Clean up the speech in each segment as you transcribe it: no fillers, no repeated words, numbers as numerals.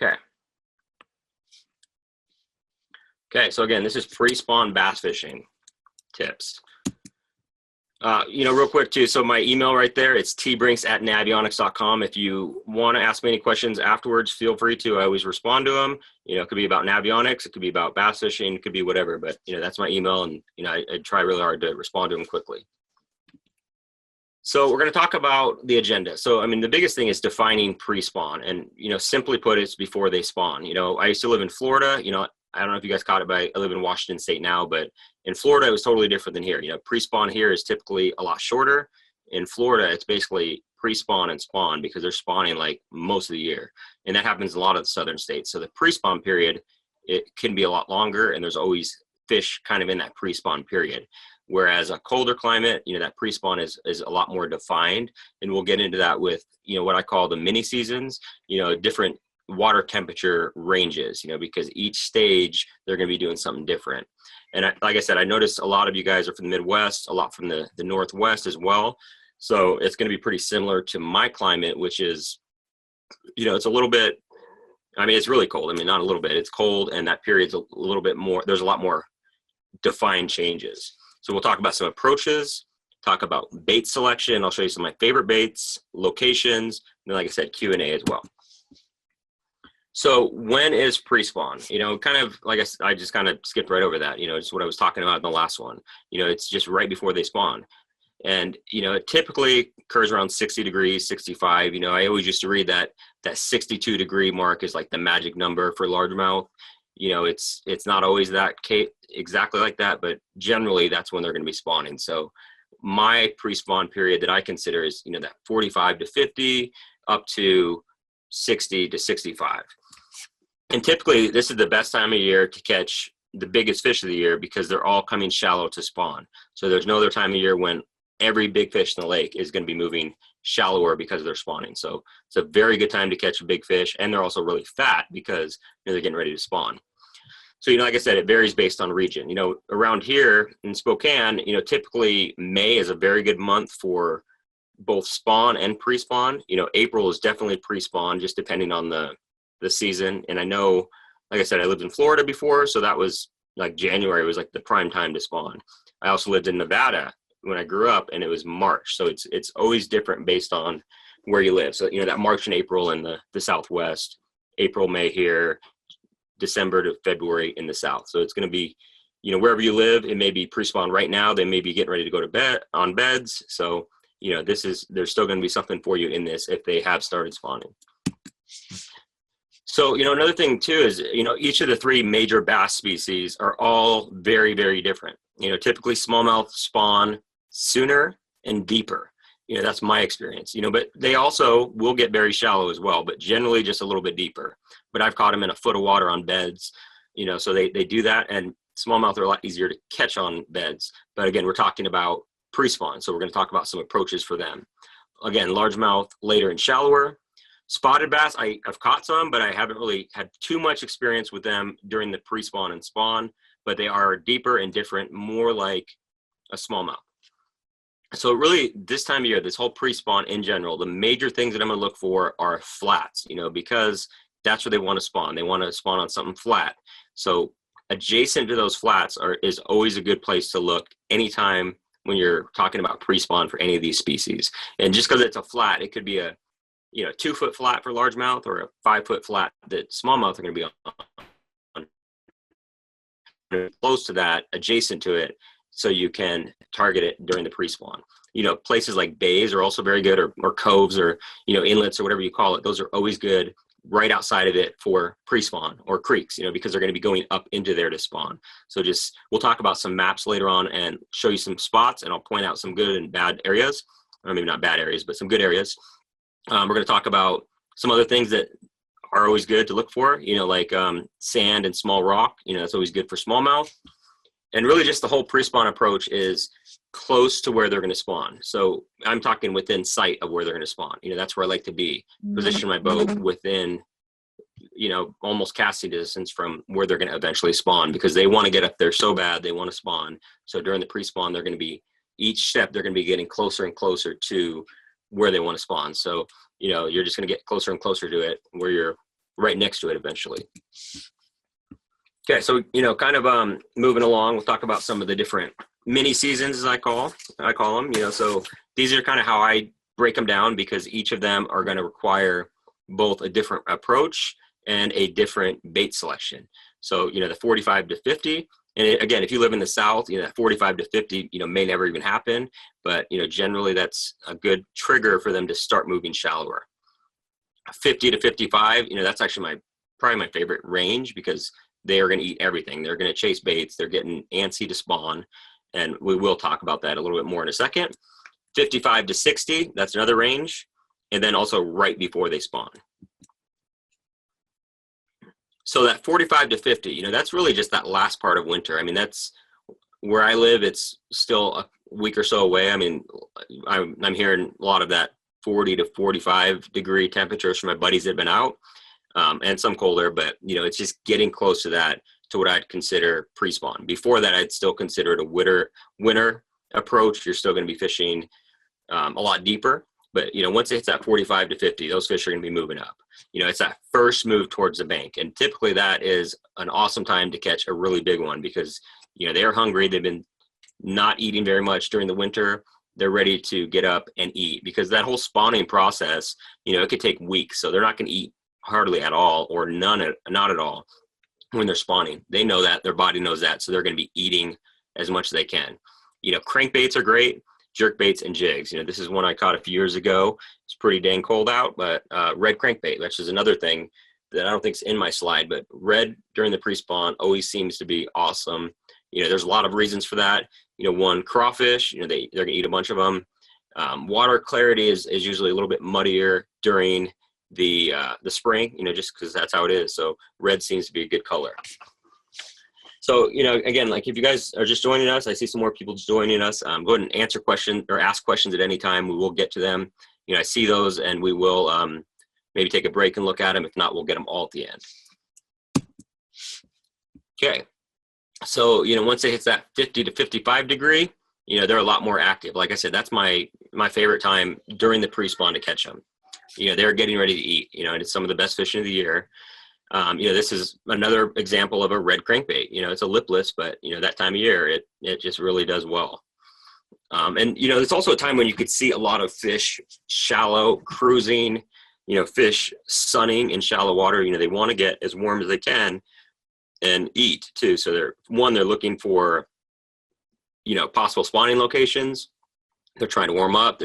Okay. Okay, so again, this is pre-spawn bass fishing tips. Real quick too, so my email right there, it's tbrinks@navionics.com. If you want to ask me any questions afterwards, feel free to. I always respond to them. It could be about Navionics, it could be about bass fishing, it could be whatever, but that's my email, and I try really hard to respond to them quickly. So we're going to talk about the agenda. So, I mean, the biggest thing is defining pre-spawn, and, simply put, it's before they spawn. I used to live in Florida. I don't know if you guys caught it, but I live in Washington State now, but in Florida, it was totally different than here. Pre-spawn here is typically a lot shorter. In Florida, it's basically pre-spawn and spawn because they're spawning like most of the year. And that happens in a lot of the southern states. So the pre-spawn period, it can be a lot longer, and there's always fish kind of in that pre-spawn period. Whereas a colder climate, that pre-spawn is a lot more defined. And we'll get into that with, what I call the mini seasons, different water temperature ranges, because each stage they're going to be doing something different. And like I said, I noticed a lot of you guys are from the Midwest, a lot from the Northwest as well. So it's going to be pretty similar to my climate, which is, it's a little bit, I mean, it's really cold. I mean, not a little bit, it's cold. And that period's a little bit more, there's a lot more defined changes. So we'll talk about some approaches, talk about bait selection. I'll show you some of my favorite baits, locations, and then, like I said, Q&A as well. So when is pre-spawn? Kind of like I just kind of skipped right over that. It's what I was talking about in the last one. It's just right before they spawn. And, it typically occurs around 60 degrees, 65. I always used to read that 62 degree mark is like the magic number for largemouth. It's not always that exactly like that, but generally that's when they're going to be spawning. So my pre-spawn period that I consider is, that 45 to 50 up to 60 to 65. And typically this is the best time of year to catch the biggest fish of the year because they're all coming shallow to spawn. So there's no other time of year when every big fish in the lake is going to be moving shallower because they're spawning. So it's a very good time to catch a big fish, and they're also really fat because they're getting ready to spawn. So, like I said, it varies based on region. Around here in Spokane, typically May is a very good month for both spawn and pre-spawn. April is definitely pre-spawn, just depending on the season. And I know, like I said, I lived in Florida before, so that was like January was like the prime time to spawn. I also lived in Nevada when I grew up, and it was March. So it's always different based on where you live. So, that March and April in the Southwest, April, May here, December to February in the South. So it's going to be, wherever you live, it may be pre-spawn right now. They may be getting ready to go to bed on beds. So, there's still going to be something for you in this if they have started spawning. So, another thing too is, each of the three major bass species are all very, very different. Typically smallmouth spawn sooner and deeper. That's my experience, but they also will get very shallow as well, but generally just a little bit deeper. But I've caught them in a foot of water on beds, so they do that, and smallmouth are a lot easier to catch on beds. But again, we're talking about pre-spawn, so we're going to talk about some approaches for them. Again, largemouth later and shallower. Spotted bass, I've caught some, but I haven't really had too much experience with them during the pre-spawn and spawn, but they are deeper and different, more like a smallmouth. So really, this time of year, this whole pre-spawn in general, the major things that I'm going to look for are flats, because that's where they want to spawn. They want to spawn on something flat. So adjacent to those flats is always a good place to look anytime when you're talking about pre-spawn for any of these species. And just because it's a flat, it could be a 2-foot flat for largemouth or a 5-foot flat that smallmouth are going to be on. Close to that, adjacent to it, so you can target it during the pre-spawn. Places like bays are also very good, or coves, or inlets, or whatever you call it. Those are always good right outside of it for pre-spawn, or creeks, because they're going to be going up into there to spawn. So we'll talk about some maps later on and show you some spots, and I'll point out some good and bad areas, or maybe not bad areas, but some good areas. We're going to talk about some other things that are always good to look for, like sand and small rock. That's always good for smallmouth. And really just the whole pre-spawn approach is close to where they're going to spawn. So I'm talking within sight of where they're going to spawn. That's where I like to be. Position my boat within, almost casting distance from where they're going to eventually spawn, because they want to get up there so bad. They want to spawn. So during the pre-spawn, they're going to be, each step, they're going to be getting closer and closer to where they want to spawn. So, you're just going to get closer and closer to it where right next to it eventually. Okay, so kind of moving along, we'll talk about some of the different mini seasons, as I call them. So these are kind of how I break them down, because each of them are going to require both a different approach and a different bait selection. So the 45 to 50, and again, if you live in the South, that 45 to 50 may never even happen, but generally that's a good trigger for them to start moving shallower. 50 to 55, that's actually probably my favorite range, because they are going to eat everything. They're going to chase baits. They're getting antsy to spawn. And we will talk about that a little bit more in a second. 55 to 60, that's another range. And then also right before they spawn. So that 45 to 50, that's really just that last part of winter. I mean, that's where I live. It's still a week or so away. I mean, I'm hearing a lot of that 40 to 45 degree temperatures from my buddies that have been out. And some colder, but it's just getting close to that, to what I'd consider pre-spawn. Before that, I'd still consider it a winter approach. You're still going to be fishing a lot deeper, but once it hits that 45 to 50, those fish are going to be moving up. It's that first move towards the bank, and typically that is an awesome time to catch a really big one, because they are hungry. They've been not eating very much during the winter. They're ready to get up and eat, because that whole spawning process, it could take weeks. So they're not going to eat hardly at all, or not at all when they're spawning. They know that, their body knows that, so they're going to be eating as much as they can. Crankbaits are great, jerkbaits and jigs. This is one I caught a few years ago. It's pretty dang cold out, but red crankbait, which is another thing that I don't think is in my slide, but red during the pre-spawn always seems to be awesome. There's a lot of reasons for that. One, crawfish, they're going to eat a bunch of them. Water clarity is usually a little bit muddier during the spring, just because that's how it is. So red seems to be a good color. So, again, like if you guys are just joining us, I see some more people just joining us. Go ahead and answer questions or ask questions at any time. We will get to them. I see those, and we will maybe take a break and look at them. If not, we'll get them all at the end. Okay. So, once it hits that 50 to 55 degree, they're a lot more active. Like I said, that's my favorite time during the pre-spawn to catch them. They're getting ready to eat, and it's some of the best fishing of the year. This is another example of a red crankbait. It's a lipless, but, that time of year, it just really does well. And, it's also a time when you could see a lot of fish shallow, cruising, fish sunning in shallow water. They want to get as warm as they can and eat too. So they're looking for, possible spawning locations. They're trying to warm up.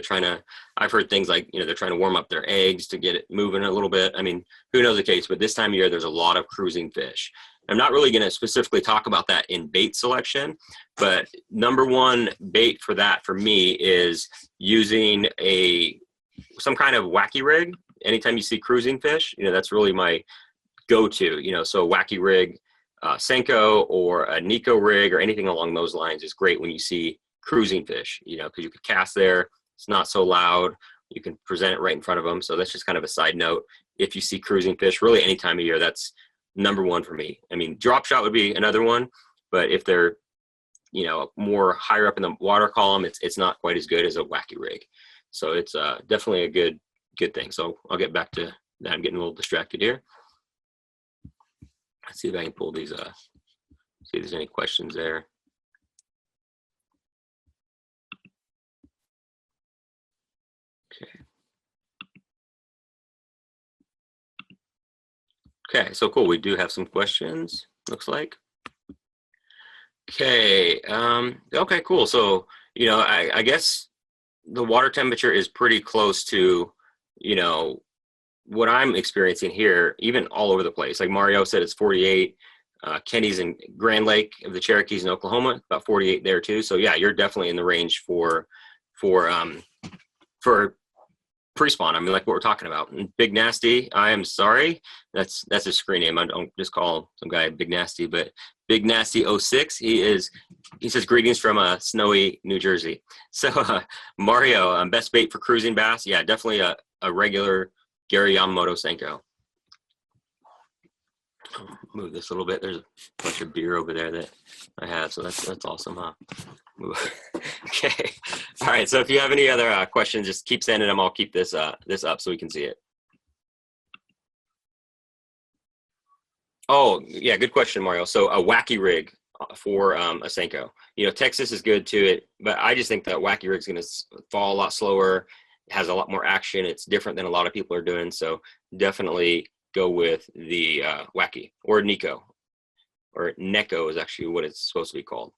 I've heard things like, they're trying to warm up their eggs to get it moving a little bit. I mean, who knows the case, but this time of year, there's a lot of cruising fish. I'm not really going to specifically talk about that in bait selection, but number one bait for that for me is using some kind of wacky rig. Anytime you see cruising fish, that's really my go-to, so wacky rig, Senko or a Nico rig or anything along those lines is great when you see cruising fish, because you could cast there. It's not so loud. You can present it right in front of them. So that's just kind of a side note. If you see cruising fish, really any time of year, that's number one for me. I mean, drop shot would be another one, but if they're, more higher up in the water column, it's not quite as good as a wacky rig. So it's definitely a good thing. So I'll get back to that. I'm getting a little distracted here. Let's see if I can pull these, see if there's any questions there. Okay, so cool. We do have some questions, looks like. Okay, okay, cool. So, I guess the water temperature is pretty close to, what I'm experiencing here, even all over the place. Like Mario said, it's 48. Kenny's in Grand Lake of the Cherokees in Oklahoma, about 48 there too. So yeah, you're definitely in the range for pre-spawn. I mean, like what we're talking about. And Big Nasty, I am sorry. That's his screen name. I don't just call some guy Big Nasty, but Big Nasty 06. He says greetings from snowy New Jersey. So Mario, best bait for cruising bass. Yeah, definitely a regular Gary Yamamoto Senko. Move this a little bit. There's a bunch of beer over there that I have, so that's awesome, huh? Okay. All right. So if you have any other questions, just keep sending them. I'll keep this up so we can see it. Oh, yeah, good question, Mario. So a wacky rig for a Senko. You know, Texas is good to it, but I just think that wacky rig's going to fall a lot slower. It has a lot more action. It's different than a lot of people are doing. So definitely go with the wacky or Nico, or Neko is actually what it's supposed to be called.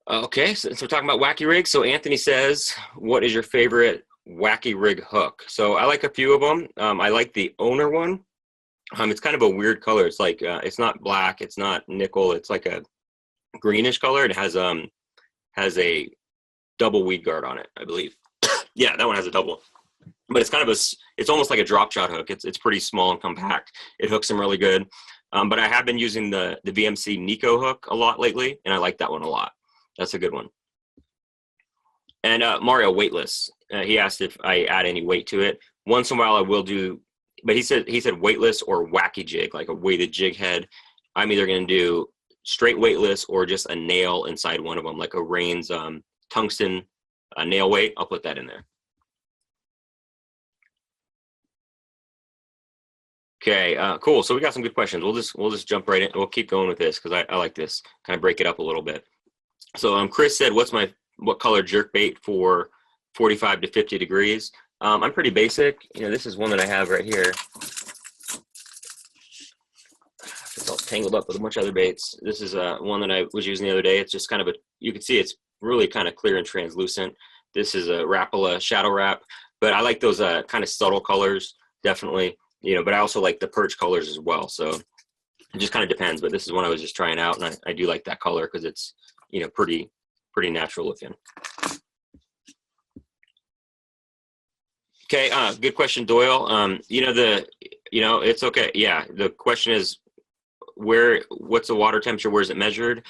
Okay, so we're talking about wacky rigs. So Anthony says, what is your favorite wacky rig hook? So I like a few of them. I like the Owner one. It's kind of a weird color. It's like it's not black, it's not nickel. It's like a greenish color. It has a double weed guard on it, I believe. Yeah, that one has a double. But it's kind of it's almost like a drop shot hook. It's pretty small and compact. It hooks them really good. But I have been using the VMC Nico hook a lot lately, and I like that one a lot. That's a good one. And Mario, weightless. He asked if I add any weight to it. Once in a while, I will do, but he said weightless or wacky jig, like a weighted jig head. I'm either going to do straight weightless or just a nail inside one of them, like a Rains tungsten nail weight. I'll put that in there. Okay, cool. So we got some good questions. We'll just jump right in. We'll keep going with this because I like this. Kind of break it up a little bit. So Chris said, what color jerk bait for 45 to 50 degrees? I'm pretty basic. You know, this is one that I have right here. It's all tangled up with a bunch of other baits. This is one that I was using the other day. It's just kind of you can see it's really kind of clear and translucent. This is a Rapala Shadow Wrap, but I like those kind of subtle colors, definitely. You know, but I also like the perch colors as well. So it just kind of depends. But this is one I was just trying out, and I do like that color because it's, you know, pretty natural looking. Okay, good question, Doyle. You know, it's okay. Yeah, the question is what's the water temperature? Where is it measured?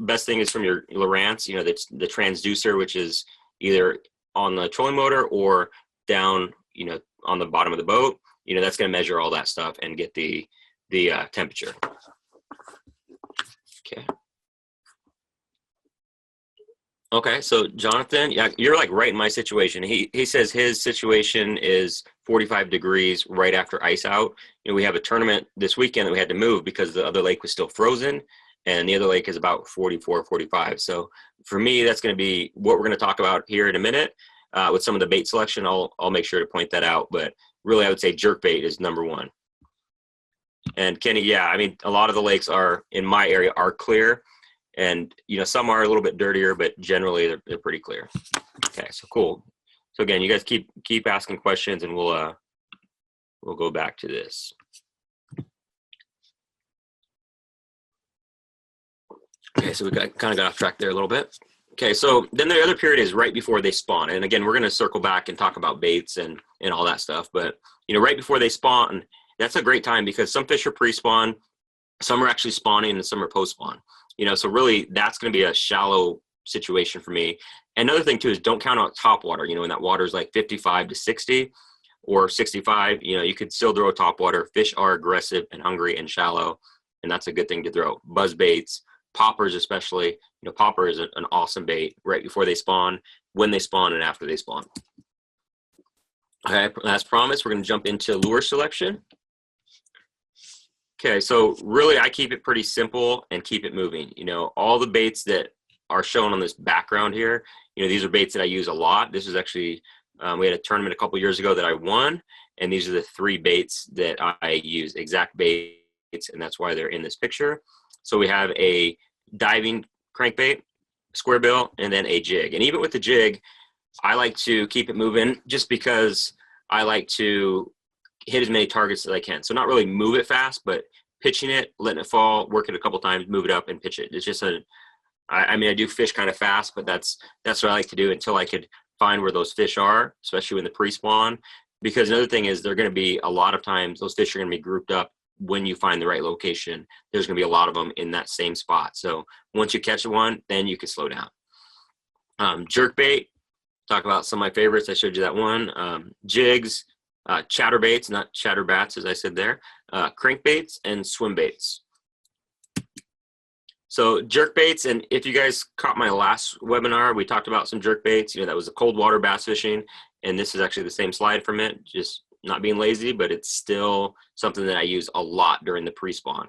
Best thing is from your Lowrance. You know, that's the transducer, which is either on the trolling motor or down, you know, on the bottom of the boat. You know, that's going to measure all that stuff and get the temperature. Okay. Okay, so Jonathan, yeah, you're like right in my situation. He says his situation is 45 degrees right after ice out. You know, we have a tournament this weekend that we had to move because the other lake was still frozen, and the other lake is about 44, 45. So for me, that's going to be what we're going to talk about here in a minute. With some of the bait selection, I'll make sure to point that out. But really, I would say jerkbait is number one. And Kenny, yeah, I mean, a lot of the lakes are in my area are clear, and you know, some are a little bit dirtier, but generally they're pretty clear. Okay, so cool. So again, you guys keep asking questions, and we'll go back to this. Okay, so we kind of got off track there a little bit. Okay, so then the other period is right before they spawn. And again, we're going to circle back and talk about baits and all that stuff. But, you know, right before they spawn, that's a great time because some fish are pre-spawn, some are actually spawning, and some are post-spawn. You know, so really that's going to be a shallow situation for me. Another thing, too, is don't count out top water. You know, when that water is like 55 to 60 or 65, you know, you could still throw top water. Fish are aggressive and hungry and shallow, and that's a good thing to throw. Buzz baits, poppers especially. You know, popper is an awesome bait right before they spawn, when they spawn, and after they spawn. Okay, as promised, we're going to jump into lure selection. Okay, so really I keep it pretty simple and keep it moving. You know, all the baits that are shown on this background here, you know, these are baits that I use a lot. This is actually, we had a tournament a couple years ago that I won, and these are the 3 baits that I use, exact baits, and that's why they're in this picture. So we have a diving crankbait, squarebill, and then a jig. And even with the jig, I like to keep it moving just because I like to hit as many targets as I can. So not really move it fast, but pitching it, letting it fall, work it a couple times, move it up, and pitch it. It's just I mean, I do fish kind of fast, but that's what I like to do until I could find where those fish are, especially when the pre-spawn. Because another thing is they're going to be, a lot of times, those fish are going to be grouped up when you find the right location. There's going to be a lot of them in that same spot. So once you catch one, then you can slow down. Jerkbait, talk about some of my favorites. I showed you that one. Jigs, chatterbaits, not chatterbats, as I said there, crankbaits, and swim baits. So jerkbaits, and if you guys caught my last webinar, we talked about some jerkbaits. You know, that was a cold water bass fishing, and this is actually the same slide from it, just not being lazy, but it's still something that I use a lot during the pre-spawn.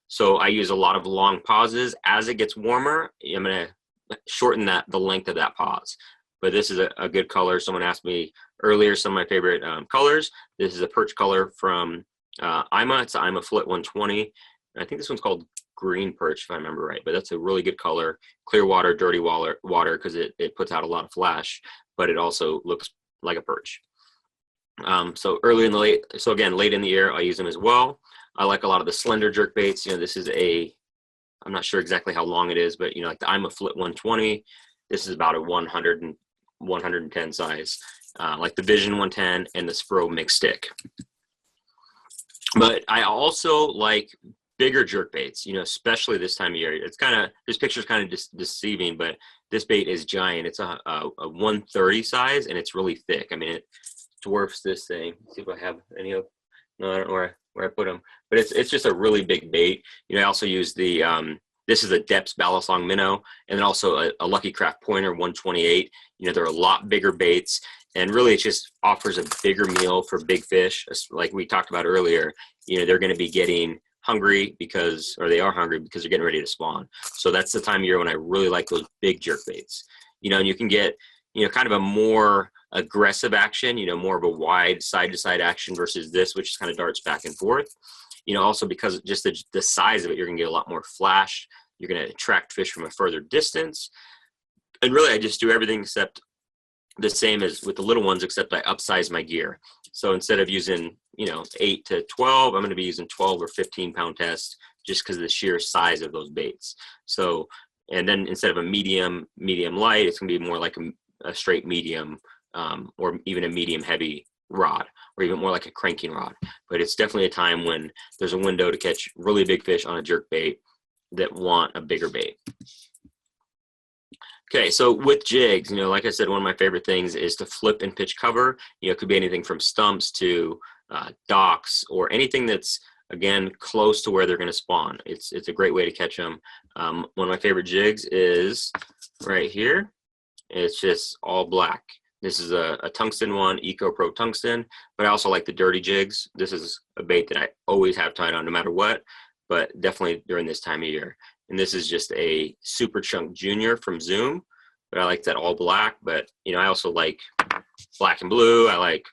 So I use a lot of long pauses. As it gets warmer, I'm going to shorten the length of that pause. But this is a good color. Someone asked me earlier some of my favorite colors. This is a perch color from IMA. It's IMA Flit 120. I think this one's called green perch, if I remember right. But that's a really good color. Clear water, dirty water, because it puts out a lot of flash, but it also looks like a perch. So late in the year, I use them as well. I like a lot of the slender jerk baits. This is I'm not sure exactly how long it is, but like the IMA Flit 120. This is about a 110 size, like the Vision 110 and the Spro mixed stick. But I also like bigger jerk baits, especially this time of year. It's this picture's kind of deceiving, but this bait is giant. It's a 130 size, and it's really thick. I mean, it dwarfs this thing. Let's see if I have any of, no, I don't know where I put them, but it's just a really big bait. I also use the, this is a Depths Ballast Long Minnow, and then also a Lucky Craft Pointer 128. They're a lot bigger baits, and really it just offers a bigger meal for big fish. Like we talked about earlier, they're going to be getting hungry they are hungry because they're getting ready to spawn. So that's the time of year when I really like those big jerk baits. And you can get, kind of a more aggressive action, more of a wide side-to-side action versus this, which kind of darts back and forth. Also because just the size of it, you're going to get a lot more flash. You're going to attract fish from a further distance. And really, I just do everything except the same as with the little ones, except I upsize my gear. So instead of using, 8 to 12, I'm going to be using 12 or 15 pound tests just because of the sheer size of those baits. So, and then instead of a medium light, it's going to be more like a straight medium, or even a medium heavy rod, or even more like a cranking rod. But it's definitely a time when there's a window to catch really big fish on a jerk bait that want a bigger bait. Okay, so with jigs, like I said, one of my favorite things is to flip and pitch cover. It could be anything from stumps to docks, or anything that's, again, close to where they're going to spawn. It's a great way to catch them. One of my favorite jigs is right here. It's just all black. This is a tungsten one, Eco Pro tungsten, but I also like the dirty jigs. This is a bait that I always have tied on no matter what, but definitely during this time of year. And this is just a Super Chunk Junior from Zoom, but I like that all black. But, I also like black and blue. I like,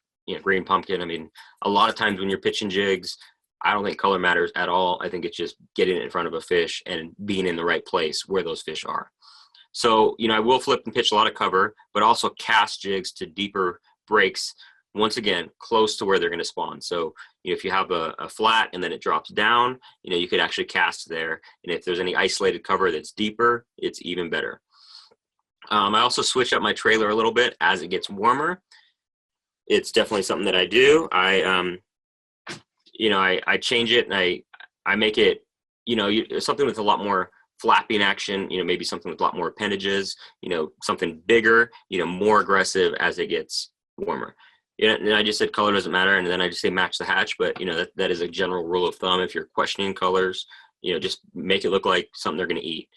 green pumpkin. I mean, a lot of times when you're pitching jigs, I don't think color matters at all. I think it's just getting it in front of a fish and being in the right place where those fish are. So, I will flip and pitch a lot of cover, but also cast jigs to deeper breaks, once again, close to where they're going to spawn. So, if you have a flat and then it drops down, you could actually cast there. And if there's any isolated cover that's deeper, it's even better. I also switch up my trailer a little bit as it gets warmer. It's definitely something that I do. I change it, and I make it, something with a lot more flapping action, maybe something with a lot more appendages, something bigger, more aggressive as it gets warmer. And I just said color doesn't matter, and then I just say match the hatch, but that is a general rule of thumb. If you're questioning colors, just make it look like something they're going to eat.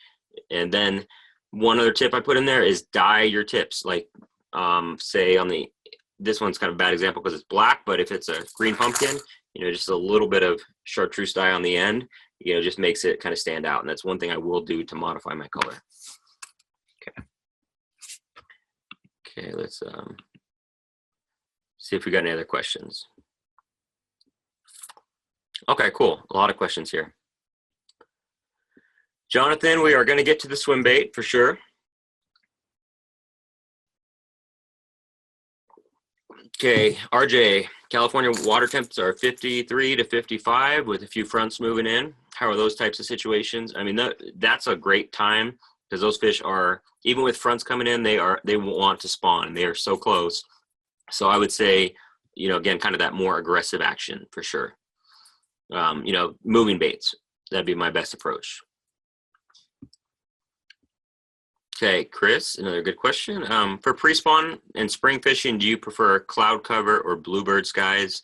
And then one other tip I put in there is dye your tips. Like, say on this one's kind of a bad example because it's black, but if it's a green pumpkin, just a little bit of chartreuse dye on the end, just makes it kind of stand out. And that's one thing I will do to modify my color. Okay, let's see if we got any other questions. Okay, cool. A lot of questions here. Jonathan, we are going to get to the swim bait for sure. Okay, RJ, California water temps are 53 to 55 with a few fronts moving in. How are those types of situations? I mean, that's a great time because those fish are, even with fronts coming in, they want to spawn. They are so close. So I would say, again, kind of that more aggressive action for sure. Moving baits, that'd be my best approach. Okay, Chris, another good question. For pre-spawn and spring fishing, do you prefer cloud cover or bluebird skies?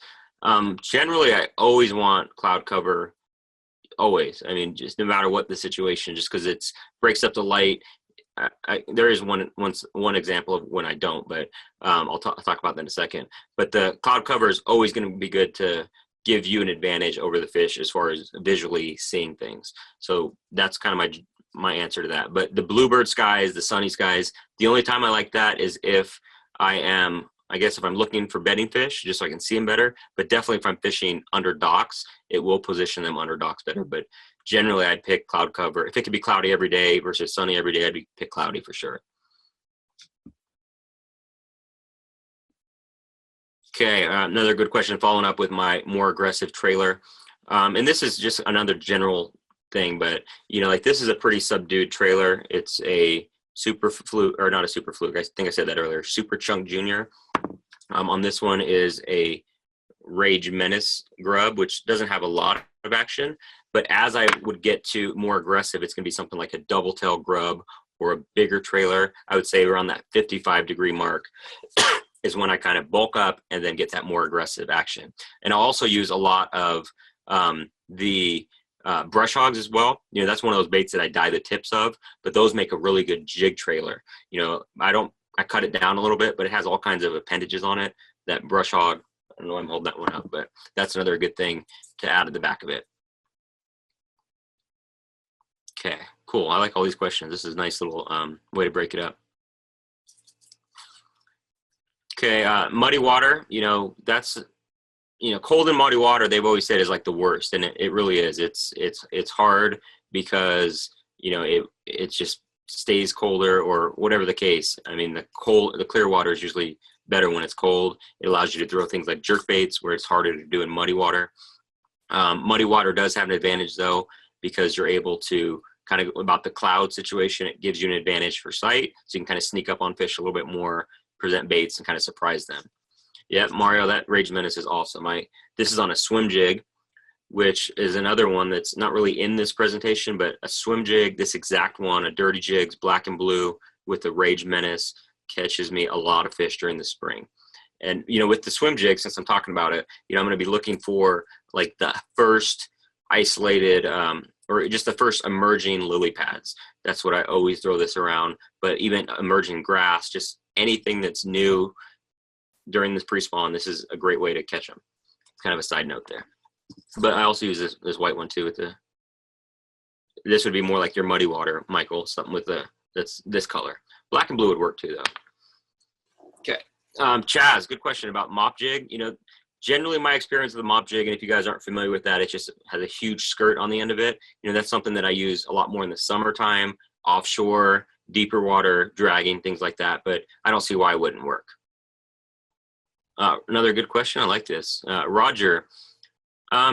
Generally, I always want cloud cover, always. I mean, just no matter what the situation, just because it breaks up the light. there is one example of when I don't, but I'll talk about that in a second. But the cloud cover is always going to be good to give you an advantage over the fish as far as visually seeing things. So that's kind of my answer to that. But the bluebird skies, the sunny skies, the only time I like that is if I guess if I'm looking for bedding fish, just so I can see them better. But definitely if I'm fishing under docks, it will position them under docks better. But generally, I'd pick cloud cover. If it could be cloudy every day versus sunny every day, I'd pick cloudy for sure. Okay, another good question following up with my more aggressive trailer. And this is just another general thing, but like this is a pretty subdued trailer. It's a super fluke, or not a super fluke, I think I said that earlier, Super Chunk Junior. On this one is a Rage Menace grub, which doesn't have a lot of action, but as I would get to more aggressive, it's going to be something like a double tail grub or a bigger trailer. I would say around that 55-degree mark is when I kind of bulk up and then get that more aggressive action. And I'll also use a lot of the brush hogs as well. That's one of those baits that I dye the tips of, but those make a really good jig trailer. I cut it down a little bit, but it has all kinds of appendages on it. That brush hog, I don't know why I'm holding that one up, but that's another good thing to add at the back of it. Okay, cool. I like all these questions. This is a nice little way to break it up. Okay, muddy water, that's, cold and muddy water, they've always said is like the worst. And it really is. It's hard because, it just stays colder or whatever the case. I mean, the clear water is usually better when it's cold. It allows you to throw things like jerkbaits where it's harder to do in muddy water. Muddy water does have an advantage though, because you're able to kind of, about the cloud situation, it gives you an advantage for sight. So you can kind of sneak up on fish a little bit more, present baits and kind of surprise them. Yeah, Mario, that Rage Menace is awesome. This is on a swim jig, which is another one that's not really in this presentation, but a swim jig, this exact one, a Dirty Jigs, black and blue with the Rage Menace, catches me a lot of fish during the spring. And, with the swim jig, since I'm talking about it, I'm going to be looking for like the first isolated or just the first emerging lily pads. That's what I always throw this around. But even emerging grass, just anything that's new during this pre-spawn, this is a great way to catch them. Kind of a side note there. But I also use this white one too. This would be more like your muddy water, Michael, something with that's this color. Black and blue would work too, though. Okay, Chaz, good question about mop jig. Generally my experience with the mop jig, and if you guys aren't familiar with that, it just has a huge skirt on the end of it. That's something that I use a lot more in the summertime, offshore, deeper water, dragging, things like that. But I don't see why it wouldn't work. Another good question. I like this. Roger.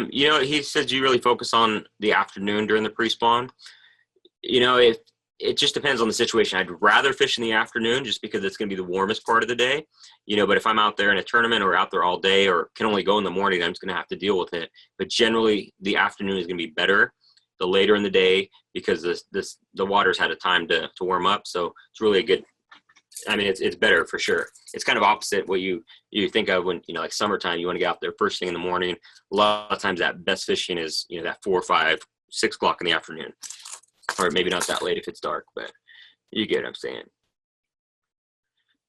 He says you really focus on the afternoon during the pre-spawn. If it just depends on the situation. I'd rather fish in the afternoon just because it's going to be the warmest part of the day. But if I'm out there in a tournament or out there all day or can only go in the morning, I'm just going to have to deal with it. But generally, the afternoon is going to be better the later in the day because the water's had a time to warm up. So it's really a good. I mean, it's better for sure. It's kind of opposite what you think of when, like summertime, you want to get out there first thing in the morning. A lot of times that best fishing is, that 4 or 5, 6 o'clock in the afternoon, or maybe not that late if it's dark, but you get what I'm saying.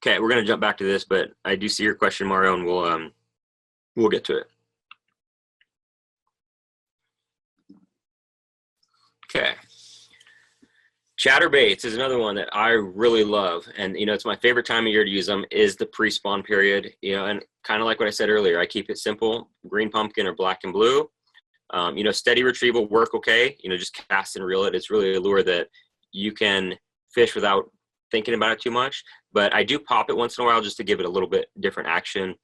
Okay, we're going to jump back to this, but I do see your question, Mario, and we'll get to it. Okay. Chatterbaits is another one that I really love. And, it's my favorite time of year to use them is the pre-spawn period, and kind of like what I said earlier, I keep it simple, green pumpkin or black and blue. Steady retrieval work okay. Just cast and reel it. It's really a lure that you can fish without thinking about it too much. But I do pop it once in a while just to give it a little bit different action.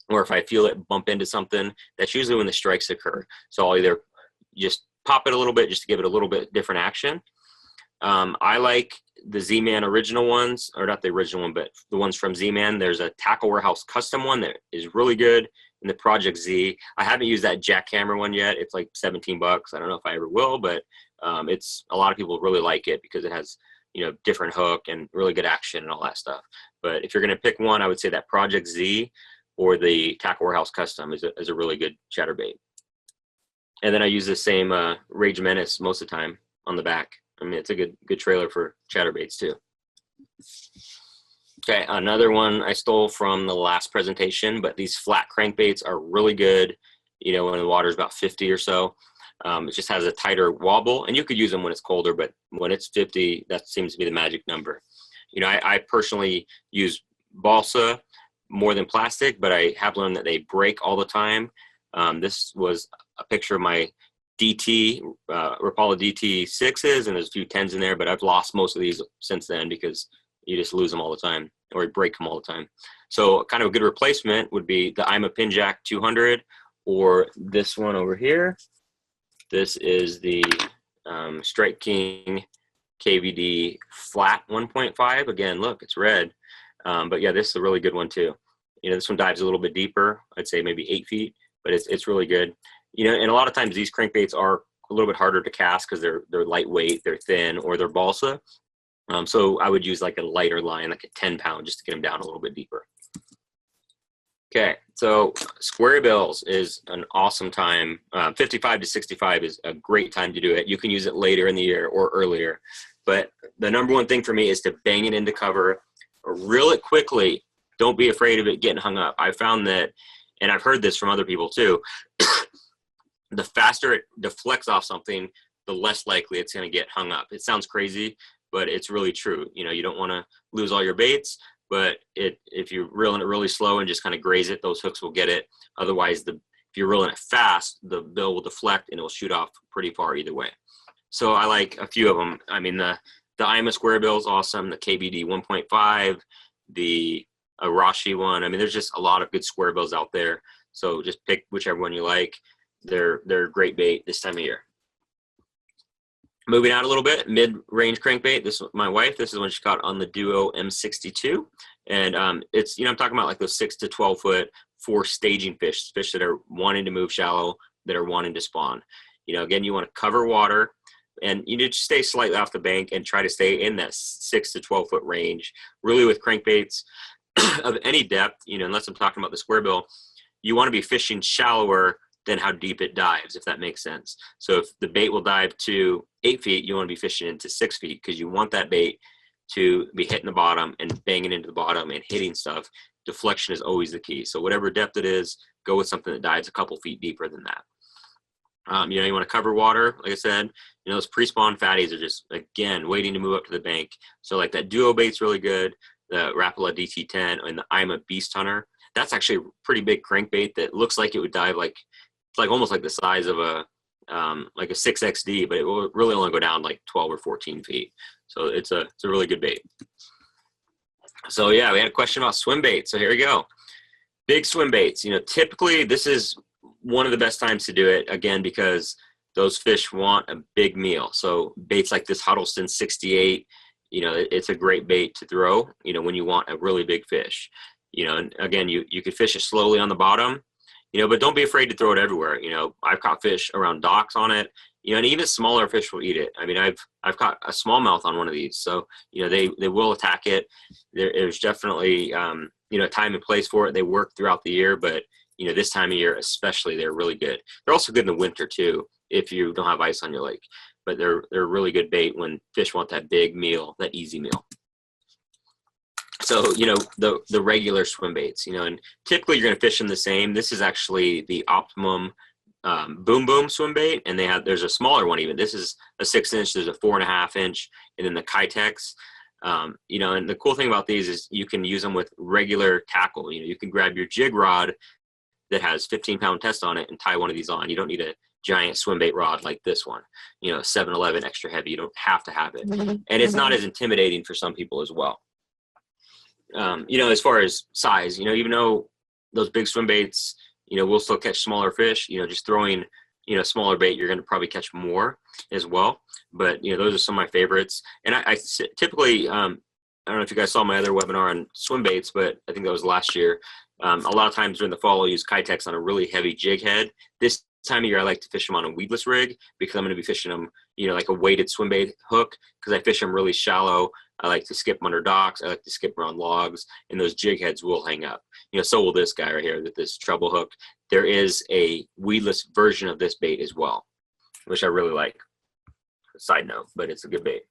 Or if I feel it bump into something, that's usually when the strikes occur. So I'll either just pop it a little bit just to give it a little bit different action. I like the Z-Man original ones, or not the original one, but the ones from Z-Man. There's a Tackle Warehouse custom one that is really good, and the Project Z. I haven't used that jackhammer one yet. It's like $17. I don't know if I ever will, but it's a lot of people really like it because it has different hook and really good action and all that stuff. But if you're going to pick one, I would say that Project Z or the Tackle Warehouse custom is a really good chatterbait. And then I use the same Rage Menace most of the time on the back. I mean, it's a good trailer for chatterbaits too. Okay, another one I stole from the last presentation, but these flat crankbaits are really good, you know, when the water is about 50 or so. It just has a tighter wobble, and you could use them when it's colder, but when it's 50, that seems to be the magic number. You know, I personally use balsa more than plastic, but I have learned that they break all the time. This was a picture of my DT, Rapala DT6s, and there's a few 10s in there, but I've lost most of these since then because you just lose them all the time, or you break them all the time. So kind of a good replacement would be the IMA Pinjack 200, or this one over here. This is the Strike King KVD flat 1.5. Again, look, it's red. But yeah, this is a really good one too. You know, this one dives a little bit deeper. I'd say maybe 8 feet, but it's really good. You know, and a lot of times these crankbaits are a little bit harder to cast because they're lightweight, they're thin, or they're balsa. So I would use like a lighter line, like a 10-pound, just to get them down a little bit deeper. Okay, so Squarebills is an awesome time. 55 to 65 is a great time to do it. You can use it later in the year or earlier. But the number one thing for me is to bang it into cover, or reel it quickly. Don't be afraid of it getting hung up. I found that, and I've heard this from other people too, the faster it deflects off something, the less likely it's going to get hung up. It sounds crazy, but it's really true. You know, you don't want to lose all your baits, but if you're reeling it really slow and just kind of graze it, those hooks will get it. Otherwise, if you're reeling it fast, the bill will deflect and it will shoot off pretty far either way. So I like a few of them. I mean, the IMA Squarebill is awesome. The KBD 1.5, the Arashi one. I mean, there's just a lot of good Squarebills out there. So just pick whichever one you like. They're a great bait this time of year. Moving out a little bit, mid-range crankbait. This is my wife. This is one she caught on the Duo M62. And it's, you know, I'm talking about like those 6 to 12 foot for staging fish that are wanting to move shallow, that are wanting to spawn. You know, again, you want to cover water, and you need to stay slightly off the bank and try to stay in that 6 to 12 foot range. Really, with crankbaits of any depth, you know, unless I'm talking about the Squarebill, you want to be fishing shallower than how deep it dives, if that makes sense. So if the bait will dive to 8 feet, you want to be fishing into 6 feet, because you want that bait to be hitting the bottom and banging into the bottom and hitting stuff. Deflection is always the key. So whatever depth it is, go with something that dives a couple feet deeper than that. You know, you want to cover water, like I said. You know, those pre-spawn fatties are just, again, waiting to move up to the bank. So like that Duo bait's really good, the Rapala DT10 and the IMA Beast Hunter. That's actually a pretty big crankbait that looks like it would dive like, it's like almost like the size of a like a 6XD, but it will really only go down like 12 or 14 feet. So it's a really good bait. So yeah, we had a question about swim baits. So here we go. Big swim baits. You know, typically this is one of the best times to do it, again, because those fish want a big meal. So baits like this Huddleston 68, you know, it's a great bait to throw, you know, when you want a really big fish. You know, and again, you could fish it slowly on the bottom, you know, but don't be afraid to throw it everywhere. You know, I've caught fish around docks on it, you know, and even smaller fish will eat it. I mean, I've caught a smallmouth on one of these. So, you know, they will attack it. There's definitely, you know, time and place for it. They work throughout the year, but, you know, this time of year especially, they're really good. They're also good in the winter too, if you don't have ice on your lake. But they're really good bait when fish want that big meal, that easy meal. So, you know, the regular swim baits, you know, and typically you're going to fish them the same. This is actually the Optimum Boom Boom swim bait, and there's a smaller one even. This is a 6-inch, there's a 4.5-inch, and then the Kitex. You know, and the cool thing about these is you can use them with regular tackle. You know, you can grab your jig rod that has 15-pound test on it and tie one of these on. You don't need a giant swim bait rod like this one, you know, 7-Eleven extra heavy. You don't have to have it. And it's not as intimidating for some people as well. You know, as far as size, you know, even though those big swim baits, you know, will still catch smaller fish, you know, just throwing, you know, smaller bait, you're going to probably catch more as well. But, you know, those are some of my favorites. And I typically, I don't know if you guys saw my other webinar on swim baits, but I think that was last year. A lot of times during the fall, I'll use Kitex on a really heavy jig head. This time of year, I like to fish them on a weedless rig because I'm going to be fishing them, you know, like a weighted swim bait hook, because I fish them really shallow. I like to skip them under docks. I like to skip around logs, and those jig heads will hang up. You know, so will this guy right here with this treble hook. There is a weedless version of this bait as well, which I really like. Side note, but it's a good bait.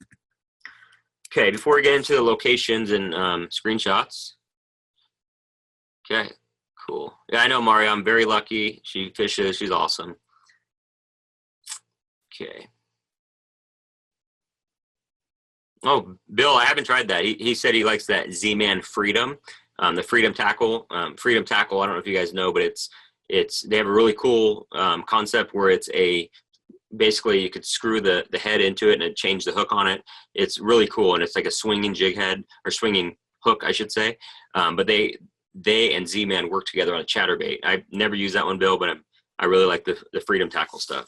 Okay, before we get into the locations and screenshots. Okay, cool. Yeah, I know Mario. I'm very lucky. She fishes. She's awesome. Okay. Oh, Bill, I haven't tried that. He said he likes that Z-Man Freedom, the Freedom Tackle. Freedom Tackle, I don't know if you guys know, but they have a really cool concept where it's basically you could screw the head into it and change the hook on it. It's really cool, and it's like a swinging jig head, or swinging hook, I should say. But they and Z-Man work together on a chatterbait. I've never used that one, Bill, but I really like the Freedom Tackle stuff.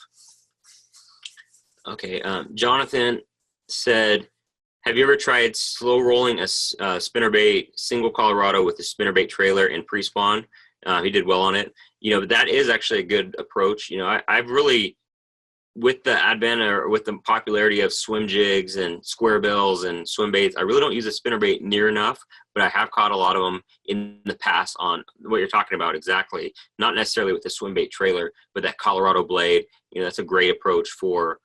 Okay, Jonathan said, have you ever tried slow rolling a spinnerbait single Colorado with a spinnerbait trailer in pre-spawn? He did well on it. That is actually a good approach. I've really, with the advent or with the popularity of swim jigs and squarebills and swim baits, I really don't use a spinnerbait near enough, but I have caught a lot of them in the past on what you're talking about exactly. Not necessarily with the swim bait trailer, but that Colorado blade. That's a great approach for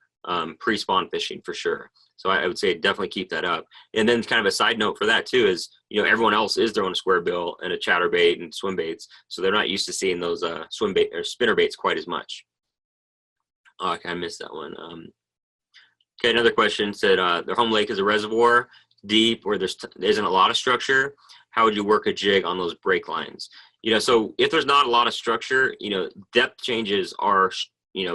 pre-spawn fishing for sure. So I would say definitely keep that up. And then kind of a side note for that too is, everyone else is throwing a square bill and a chatterbait and swim baits. So they're not used to seeing those swim bait or spinner baits quite as much. Oh, okay, I missed that one. Okay, another question said, their home lake is a reservoir, deep, where there isn't a lot of structure. How would you work a jig on those break lines? So if there's not a lot of structure, depth changes are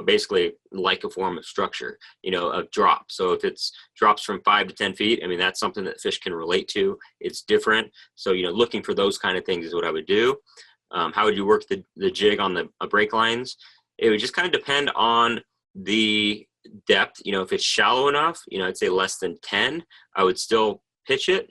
basically like a form of structure, of drop. So if it's drops from 5 to 10 feet, that's something that fish can relate to. It's different. So, looking for those kind of things is what I would do. How would you work the jig on the break lines? It would just kind of depend on the depth. If it's shallow enough, I'd say less than 10, I would still pitch it,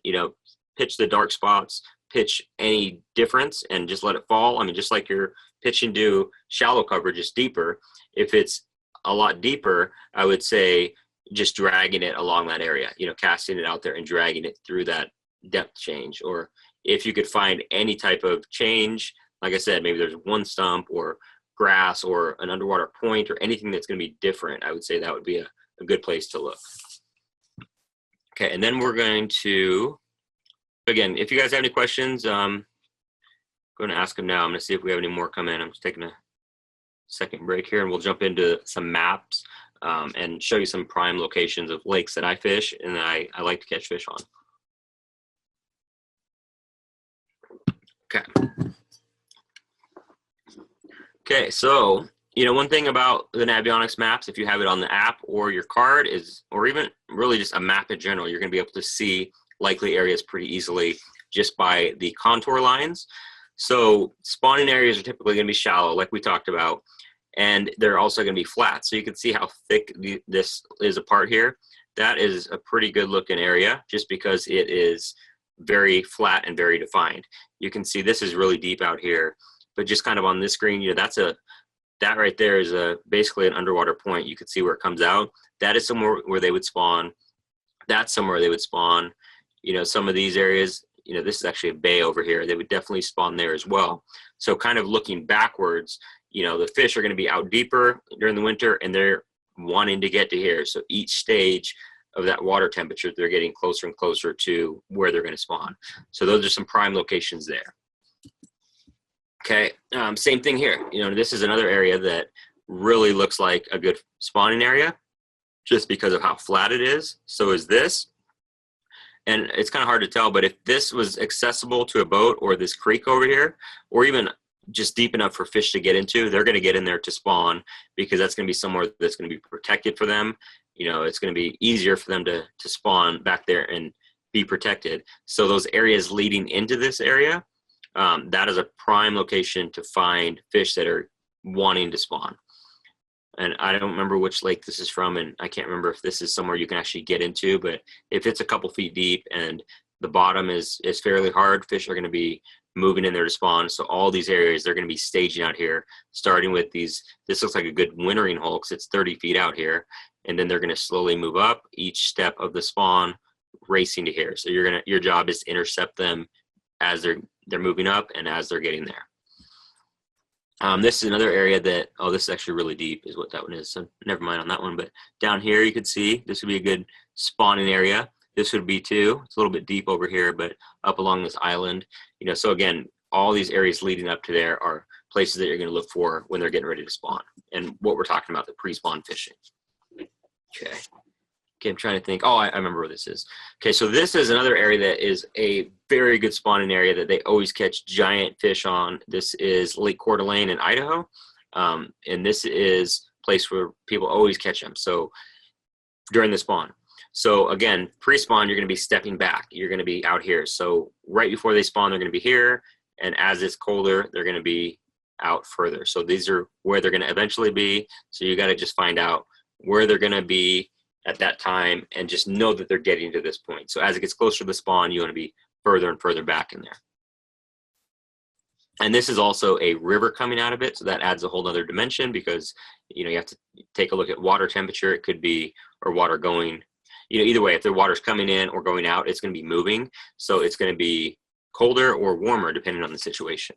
pitch the dark spots, pitch any difference and just let it fall. Just like your pitch and do shallow cover, just deeper. If it's a lot deeper, I would say just dragging it along that area, casting it out there and dragging it through that depth change. Or if you could find any type of change, like I said, maybe there's one stump or grass or an underwater point or anything that's going to be different, I would say that would be a good place to look. Okay, and then we're going to, again, if you guys have any questions, I'm going to ask them now. I'm going to see if we have any more come in. I'm just taking a second break here, and we'll jump into some maps and show you some prime locations of lakes that I fish and that I like to catch fish on. Okay, so one thing about the Navionics maps, if you have it on the app or your card, or even really just a map in general, you're going to be able to see likely areas pretty easily just by the contour lines. So spawning areas are typically going to be shallow, like we talked about, and they're also going to be flat. So you can see how thick this is apart here. That is a pretty good looking area just because it is very flat and very defined. You can see this is really deep out here, but just kind of on this screen, that right there is basically an underwater point. You can see where it comes out. That is somewhere where they would spawn. That's somewhere they would spawn. Some of these areas, this is actually a bay over here. They would definitely spawn there as well. So kind of looking backwards, the fish are going to be out deeper during the winter and they're wanting to get to here. So each stage of that water temperature, they're getting closer and closer to where they're going to spawn. So those are some prime locations there. Okay, same thing here. This is another area that really looks like a good spawning area just because of how flat it is. So is this. And it's kind of hard to tell, but if this was accessible to a boat or this creek over here, or even just deep enough for fish to get into, they're going to get in there to spawn because that's going to be somewhere that's going to be protected for them. It's going to be easier for them to spawn back there and be protected. So those areas leading into this area, that is a prime location to find fish that are wanting to spawn. And I don't remember which lake this is from, and I can't remember if this is somewhere you can actually get into, but if it's a couple feet deep and the bottom is fairly hard, fish are going to be moving in there to spawn. So all these areas, they're going to be staging out here, starting with these. This looks like a good wintering hole because it's 30 feet out here, and then they're going to slowly move up each step of the spawn, racing to here. So your job is to intercept them as they're moving up and as they're getting there. This is another area that, this is actually really deep is what that one is. So never mind on that one, but down here you could see this would be a good spawning area. This would be too. It's a little bit deep over here, but up along this island, you know, so again, all these areas leading up to there are places that you're going to look for when they're getting ready to spawn. And what we're talking about, the pre-spawn fishing. Okay. Okay, I'm trying to think. Oh, I remember where this is. Okay, so this is another area that is a very good spawning area that they always catch giant fish on. This is Lake Coeur d'Alene in Idaho. And this is a place where people always catch them. So during the spawn. So again, pre-spawn, you're going to be stepping back. You're going to be out here. So right before they spawn, they're going to be here. And as it's colder, they're going to be out further. So these are where they're going to eventually be. So you got to just find out where they're going to be at that time and just know that they're getting to this point. So as it gets closer to the spawn, you want to be further and further back in there. And this is also a river coming out of it. So that adds a whole other dimension because, you know, you have to take a look at water temperature. It could be, or water going, you know, either way, if the water's coming in or going out, it's going to be moving. So it's going to be colder or warmer depending on the situation.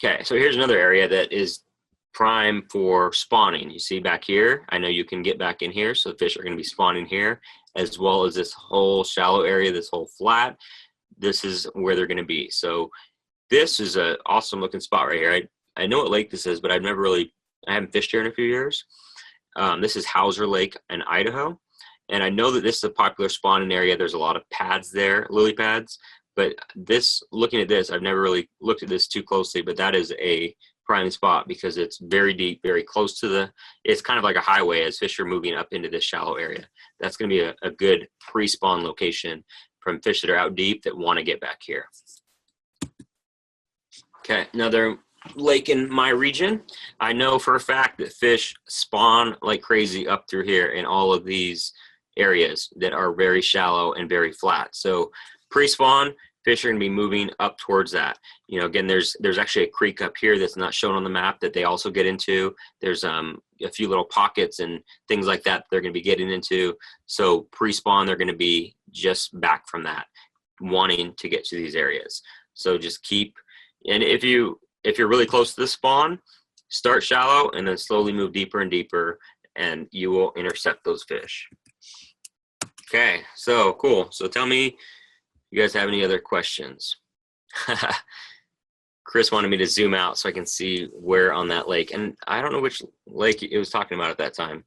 Okay, so here's another area that is prime for spawning. You see back here, I know you can get back in here, so the fish are going to be spawning here, as well as this whole shallow area, this whole flat. This is where they're going to be. So this is an awesome looking spot right here. I know what lake this is, but I haven't fished here in a few years. This is Hauser Lake in Idaho. And I know that this is a popular spawning area. There's a lot of pads there, lily pads. But this, looking at this, I've never really looked at this too closely, but that is a prime spot because it's very deep, very close to the, it's kind of like a highway as fish are moving up into this shallow area. That's going to be a good pre-spawn location from fish that are out deep that want to get back here. Okay, another lake in my region. I know for a fact that fish spawn like crazy up through here in all of these areas that are very shallow and very flat. So pre-spawn, fish are going to be moving up towards that. You know, again, there's actually a creek up here that's not shown on the map that they also get into. There's a few little pockets and things like that they're going to be getting into. So pre-spawn, they're going to be just back from that, wanting to get to these areas. So just keep, and if you're really close to the spawn, start shallow and then slowly move deeper and deeper, and you will intercept those fish. Okay, so cool. So tell me, you guys have any other questions? Chris wanted me to zoom out so I can see where on that lake. And I don't know which lake it was talking about at that time.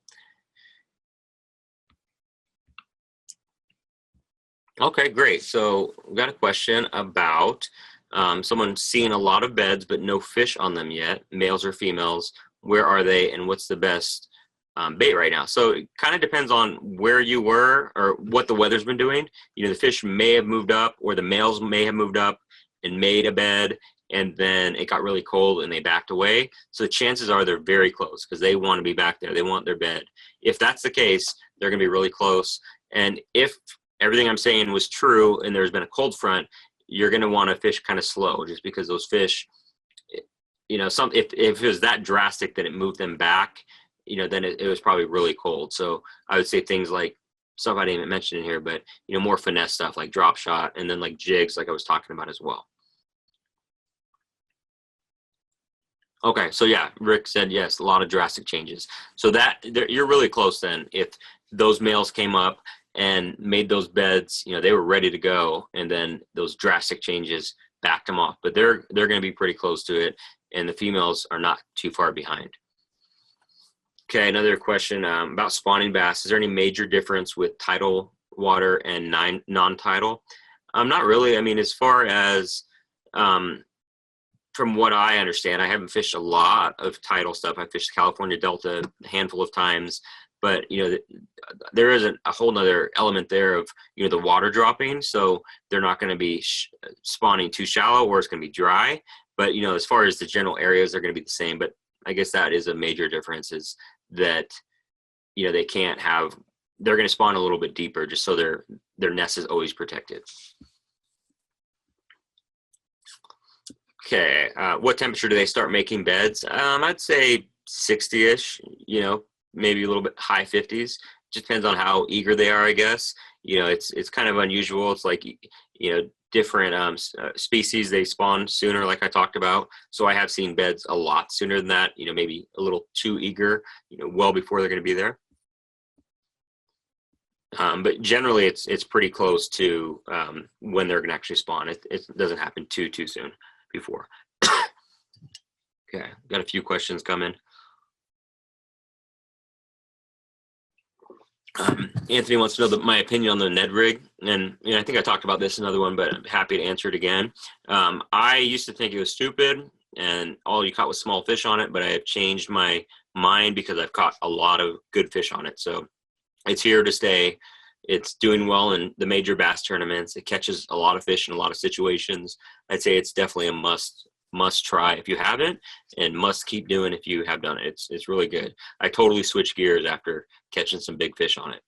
Okay, great. So we got a question about someone seeing a lot of beds but no fish on them yet, males or females. Where are they and what's the best bait right now? So it kind of depends on where you were or what the weather's been doing. You know, the fish may have moved up, or the males may have moved up and made a bed, and then it got really cold and they backed away. So the chances are they're very close because they want to be back there. They want their bed. If that's the case, they're going to be really close. And if everything I'm saying was true and there's been a cold front, you're going to want to fish kind of slow, just because those fish, you know, if it was that drastic that it moved them back, you know, then it was probably really cold. So I would say things like, stuff I didn't even mention in here, but, you know, more finesse stuff like drop shot, and then like jigs, like I was talking about as well. Okay, so yeah, Rick said yes, a lot of drastic changes. So you're really close then. If those males came up and made those beds, you know, they were ready to go, and then those drastic changes backed them off. But they're going to be pretty close to it, and the females are not too far behind. Okay, another question about spawning bass. Is there any major difference with tidal water and non-tidal? Not really. I mean, as far as from what I understand, I haven't fished a lot of tidal stuff. I fished California Delta a handful of times, but you know, there is a whole nother element there of, you know, the water dropping. So they're not going to be spawning too shallow, or it's going to be dry. But you know, as far as the general areas, they're going to be the same. But I guess that is a major difference, is that, you know, they're going to spawn a little bit deeper just so their nest is always protected. Okay, what temperature do they start making beds? I'd say 60-ish, you know, maybe a little bit high 50s. Just depends on how eager they are, I guess. You know, it's kind of unusual. It's like, you know, different species, they spawn sooner, like I talked about. So I have seen beds a lot sooner than that, you know, maybe a little too eager, you know, well before they're going to be there. But generally it's pretty close to when they're gonna actually spawn. It doesn't happen too soon before. Okay, got a few questions coming. Anthony wants to know my opinion on the Ned rig, and I think I talked about this in another one, but I'm happy to answer it again. I used to think it was stupid, and all you caught was small fish on it, but I have changed my mind because I've caught a lot of good fish on it. So it's here to stay. It's doing well in the major bass tournaments. It catches a lot of fish in a lot of situations. I'd say it's definitely a must try if you haven't, and must keep doing if you have done it. It's really good. I totally switched gears after catching some big fish on it.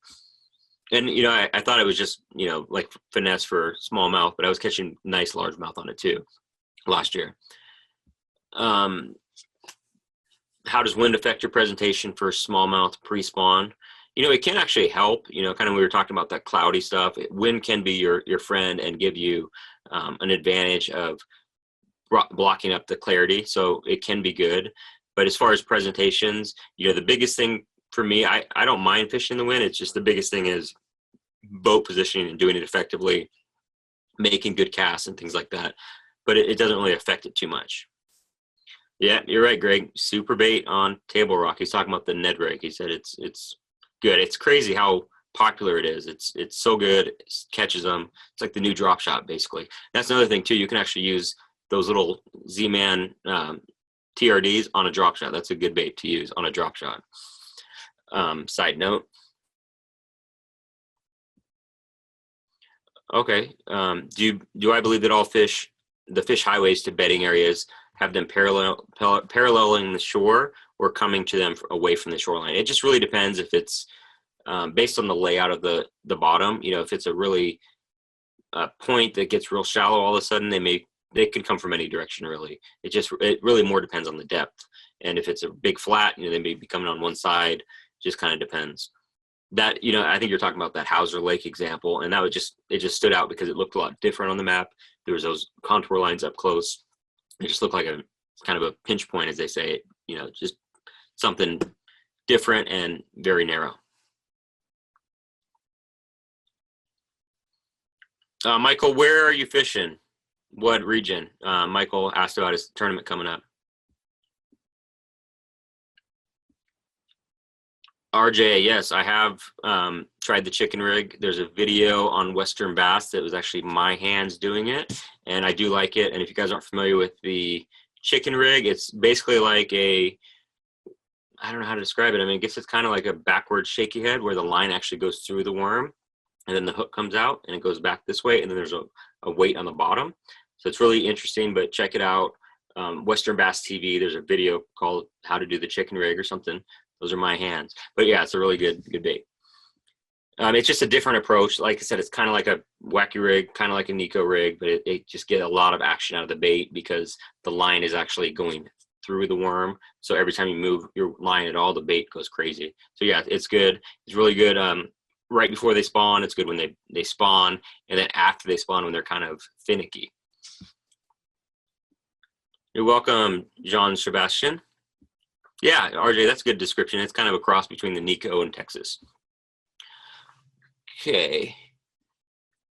And I thought it was just like finesse for smallmouth, but I was catching nice largemouth on it too last year. How does wind affect your presentation for smallmouth pre-spawn? It can actually help. Kind of we were talking about that cloudy stuff. Wind can be your friend and give you an advantage of blocking up the clarity, so it can be good. But as far as presentations, the biggest thing for me, I don't mind fishing in the wind. It's just the biggest thing is boat positioning and doing it effectively, making good casts and things like that. But it doesn't really affect it too much. Yeah, you're right, Greg. Super bait on Table Rock. He's talking about the Ned rig. He said it's good. It's crazy how popular it is. It's so good. It catches them. It's like the new drop shot, basically. That's another thing too. You can actually use those little Z-Man TRDs on a drop shot. That's a good bait to use on a drop shot. Side note. Okay. Do I believe that all the fish highways to bedding areas have them paralleling the shore or coming to them away from the shoreline? It just really depends if it's based on the layout of the bottom. If it's a really point that gets real shallow all of a sudden, they can come from any direction, really. It really more depends on the depth. And if it's a big flat, they may be coming on one side. Just kind of depends. That, I think you're talking about that Hauser Lake example, and it just stood out because it looked a lot different on the map. There was those contour lines up close. It just looked like a kind of a pinch point, as they say, just something different and very narrow. Michael, where are you fishing? What region? Michael asked about his tournament coming up. RJ, yes, I have tried the chicken rig. There's a video on Western Bass that was actually my hands doing it, and I do like it. And if you guys aren't familiar with the chicken rig, it's basically like I don't know how to describe it. I guess it's kind of like a backward shaky head where the line actually goes through the worm, and then the hook comes out and it goes back this way, and then there's a weight on the bottom. So it's really interesting, but check it out. Western Bass TV, there's a video called How to Do the Chicken Rig or something. Those are my hands. But yeah, it's a really good bait. It's just a different approach. Like I said, it's kind of like a wacky rig, kind of like a Nico rig, but it just get a lot of action out of the bait because the line is actually going through the worm. So every time you move your line at all, the bait goes crazy. So yeah, it's good. It's really good right before they spawn. It's good when they spawn, and then after they spawn when they're kind of finicky. You're welcome, Jean Sebastian. Yeah, RJ, that's a good description. It's kind of a cross between the Nico and Texas. Okay.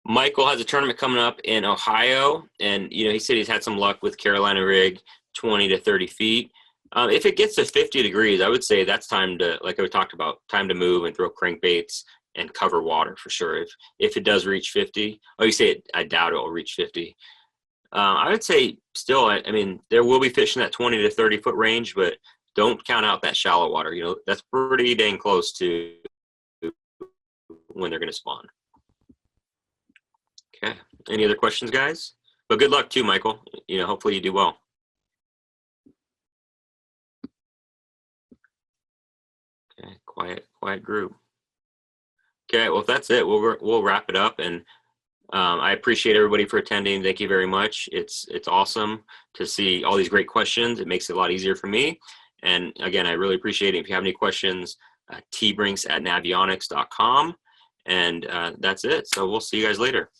Michael has a tournament coming up in Ohio, and he said he's had some luck with Carolina rig, 20 to 30 feet. If it gets to 50 degrees, I would say that's time to, like I talked about, time to move and throw crankbaits and cover water for sure. If it does reach 50, oh, you say it, I doubt it will reach 50. I would say still, I mean, there will be fish in that 20 to 30 foot range, but don't count out that shallow water. That's pretty dang close to when they're going to spawn. Okay. Any other questions, guys? But good luck too, Michael. Hopefully you do well. Okay. Quiet group. Okay. Well, if that's it, we'll wrap it up. And I appreciate everybody for attending. Thank you very much. It's awesome to see all these great questions. It makes it a lot easier for me. And again, I really appreciate it. If you have any questions, tbrinks@navionics.com. And that's it. So we'll see you guys later.